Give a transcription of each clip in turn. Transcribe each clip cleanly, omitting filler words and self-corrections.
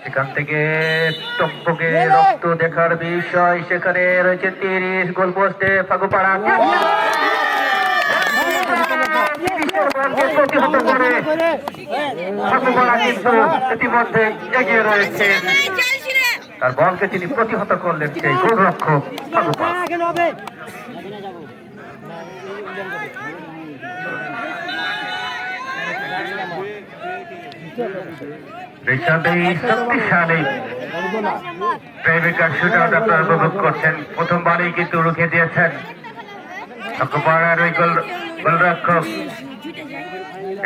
সেখান থেকে টকবকে রক্ত দেখার বিষয়, সেখানে রয়েছে 30 গোল পোস্টে ফাগুপাড়া প্রতিহত করে ফাগুপাড়া কিন্তু ইতিমধ্যে এগিয়ে রয়েছে। তার বলকে তিনি প্রতিহত করলেন সেই গোলরক্ষক ফাগুপাড়া। শক্তিশালী প্রেমিকা শুটাউট আপনারা উপভোগ করছেন। প্রথমবারই কিন্তু রুখে দিয়েছেন ফাগুপাড়ার ওই গোলরক্ষক।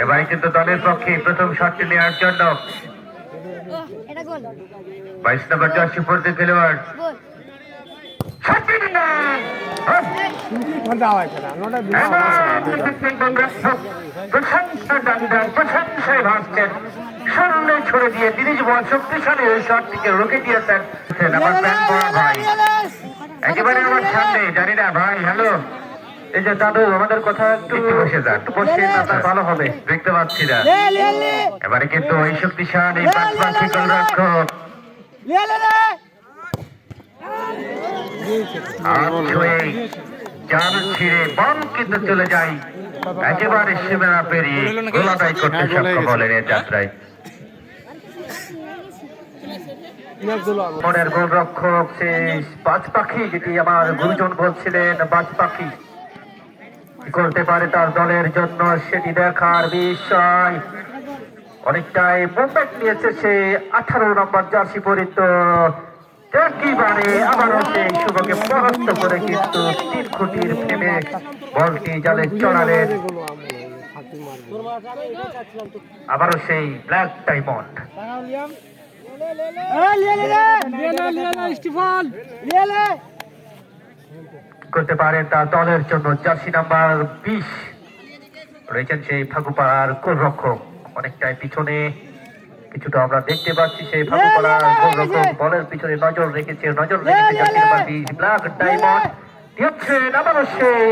এবারে কিন্তু দলের পক্ষে প্রথম শটটি নেওয়ার জন্য 22 নম্বর জার্সি পড়তে খেলোয়াড় প্রশংসায় ভাসছেন, সামনে ছড়ে দিয়ে 30 বল শক্তিশালী ওই শটটিকে রুখে দিয়েছেন আমার প্যান পড়া ভাই, একেবারে আমার সামনে। জানি না ভাই, হ্যালো, এই যে দাদু আমাদের কথা একটু বসে যান, একটু বসে না ভালো হবে, দেখতে পাচ্ছি না। এবারে কিন্তু ওই শক্তিশালী পাঁচপাখি গোলরক্ষক জাল ছিঁড়ে বল কিন্তু চলে যায় একেবারে সীমানা পেরিয়ে গোল আদায় করতে সক্ষম হলেন এ যাত্রায়। মনের গোলরক্ষক সেই পাঁচপাখি, যেটি আমার গুরুজন বলছিলেন পাঁচপাখি কি করতে পারে তার দলের জন্য সেটি দেখার বিষয়। অনেকটাই মুভমেন্ট নিয়েছে সে 18 নম্বর জার্সি পরিত, একেবারে আবারও সেই শুভকে পরাস্ত করে কিন্তু 3 খুঁটির ফ্রেমে বলটি জালে চড়ালেন। আবারও সেই ব্ল্যাক ডায়মন্ড করতে পারেন তার দলের জন্য। জার্সি নাম্বার 20 রয়েছেন সেই ফাগুপাড়ার গোলরক্ষক, অনেকটাই পিছনে কিছুটা আমরা দেখতে পাচ্ছি সেই ফাগুপাড়ার গোলরক্ষক বলের পিছনে নজর রেখেছে জার্সি নাম্বার 20 ব্ল্যাক ডায়মন্ড দিচ্ছেন। আবারও সেই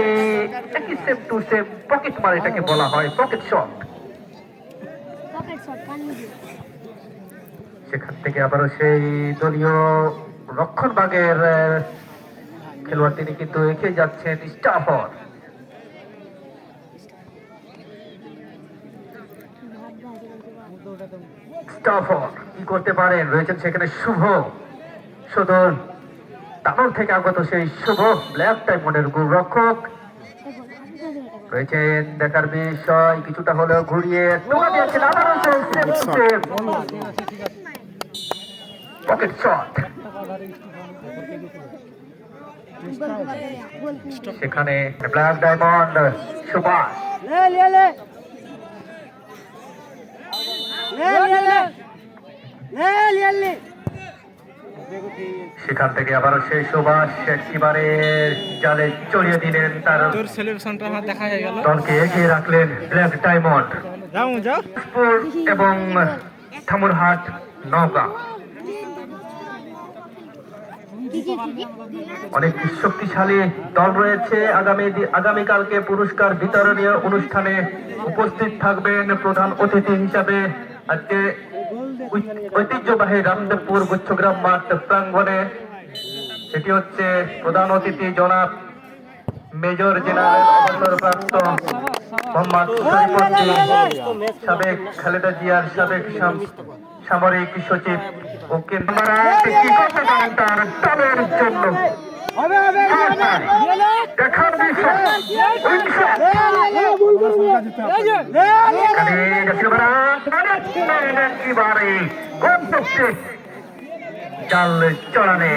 একই সেম টু সেম পকেট মার, এটাকে বলা হয় পকেট শট। সেখান থেকে আবারও সেই দলীয় রক্ষণ ভাগের খেলোয়াড় তিনি কিন্তু এগিয়ে যাচ্ছেন স্টাফার। কি করতে পারেন, রয়েছেন সেখানে শুভ সদর তারপর থেকে আগত সেই শুভ ব্ল্যাক ডায়মন্ডের গোলরক্ষক রয়েছেন। দেখার বিষয় কিছুটা হলেও ঘুরিয়ে দিয়েছেন আবারও পকেট শট। সেখানে ব্ল্যাক ডায়মন্ড সুভাষ সেখান থেকে আবারও সেই সুভাষ একেবারে জালে চড়িয়ে দিলেন, তার দলকে এগিয়ে রাখলেন ব্ল্যাক ডায়মন্ড এবং থামুরহাট নওগাঁ। অনেক শক্তিশালী দল রয়েছে। আগামীকালকে পুরস্কার বিতরণীয় অনুষ্ঠানে উপস্থিত থাকবেন প্রধান অতিথি হিসাবে আজকে ঐতিহ্যবাহী রামদেবপুর গুচ্ছগ্রাম মাঠ প্রাঙ্গণে। সেটি হচ্ছে প্রধান অতিথি জনাব মেজর জেনারেল অবসরপ্রাপ্ত মোহাম্মদ শরীফুদ্দিন, সাবেক খালেদা জিয়ার সাবেক সামরিক সচিব ও তার দলের জন্য দেখার বিষয় জাল চড়ানে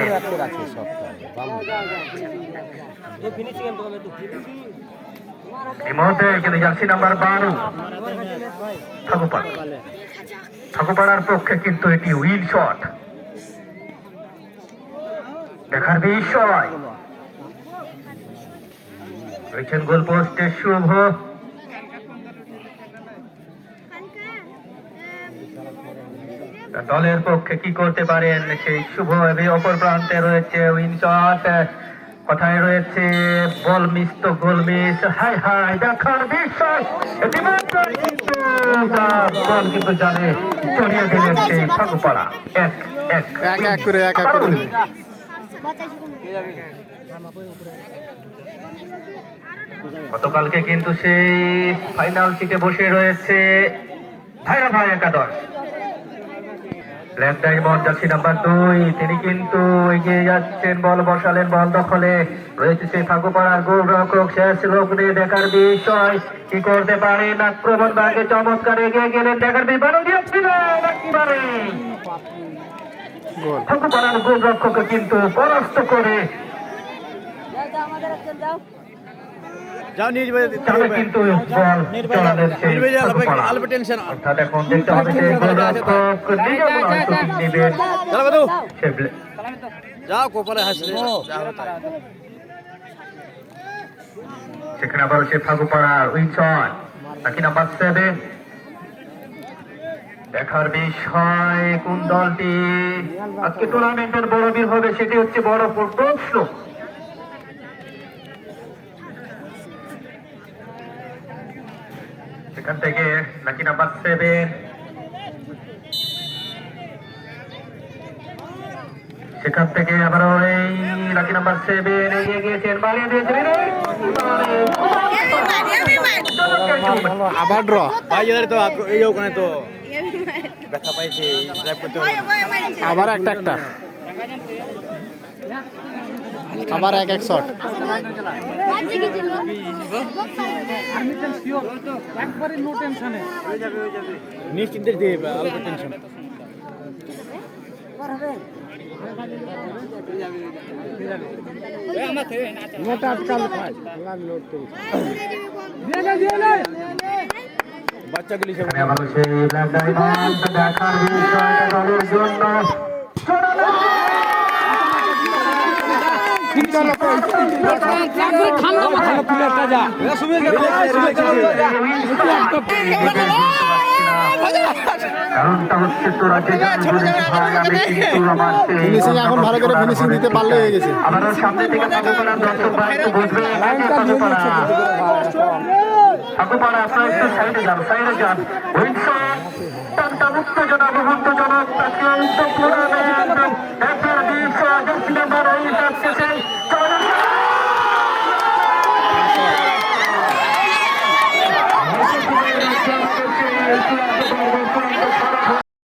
এই মুহূর্তে কিন্তু জার্সি নাম্বার 12 ফাগুপাড়ার পক্ষে কিন্তু এটি উইল শট। দেখার বিষয় রয়েছেন গোল পোস্টে শুভ, দলের পক্ষে কি করতে পারেন সেই শুভ। অপর প্রান্তে রয়েছে উইন শট, কথায় রয়েছে বল মিস তো গোল মিস। হাই হাই দেখার বিষয় কিন্তু বল কিন্তু জানে চড়িয়ে দিলেন সেই ফাঁকুপাড়া। এক এক এক করে দিলে। গতকালকে কিন্তু সেই ফাইনাল সিটে বসে রয়েছে ভাইরা ভাই একাদশ। ব্ল্যাক ডায়মন্ড জার্সি নাম্বার 2, তিনি কিন্তু এগিয়ে যাচ্ছেন, বল বসালেন, বল দখলে রয়েছে সেই ফাঁকুপাড়ার গোলরক্ষক। শেষ লগ্নে দেখার বিষয় কি করতে পারেন, আক্রমণ ভাগে চমৎকার এগিয়ে গেলেন, দেখার বিষয় দিয়েছিলেন একেবারে ফাঁকুপাড়ার গোলরক্ষককে কিন্তু পরাস্ত করে কিন্তু বল চলালেন সেই ফাঁকুপাড়া। অর্থাৎ এখন দেখতে হবে সেই গোলরক্ষক নিজে হয়তো নেবেন সেখানে আবার সে ফাঁকুপাড়ার উইনসন নাকি নাম্বার 7। দেখার বিষয় কোন দলটি আজকে টুর্নামেন্টের বড় বীর হবে সেটি হচ্ছে বড় প্রশ্ন। সেখান থেকে নাকি নাম্বার 7, সেখান থেকে আবার এই লাকি নাম্বার 7 এগিয়ে গিয়েছেন, বাড়িয়ে দিয়েছেন আবার ড্র। তো এই ওখানে তো ব্যথা পাইছে, আবার একটা আবার এক শট। নিশ্চিন্তের দিয়ে অল্প টেনশন। বাচ্চাগুলি সব দেখার বিষয়টা দলের জন্য কারণটা হচ্ছে তোরা যে ফিনিশিং এখন ভালো করে ফিনিশিং দিতে পারলে হয়ে গেছে। আবার সামনে থেকে ফাঁকুপাড়া দর্শক ভাই একটু বুঝবে, ফাঁকুপাড়া আপনারা একটু সাইডে যান। উইনসন টানটা উত্তেজনা বহুত্তজনক তাকে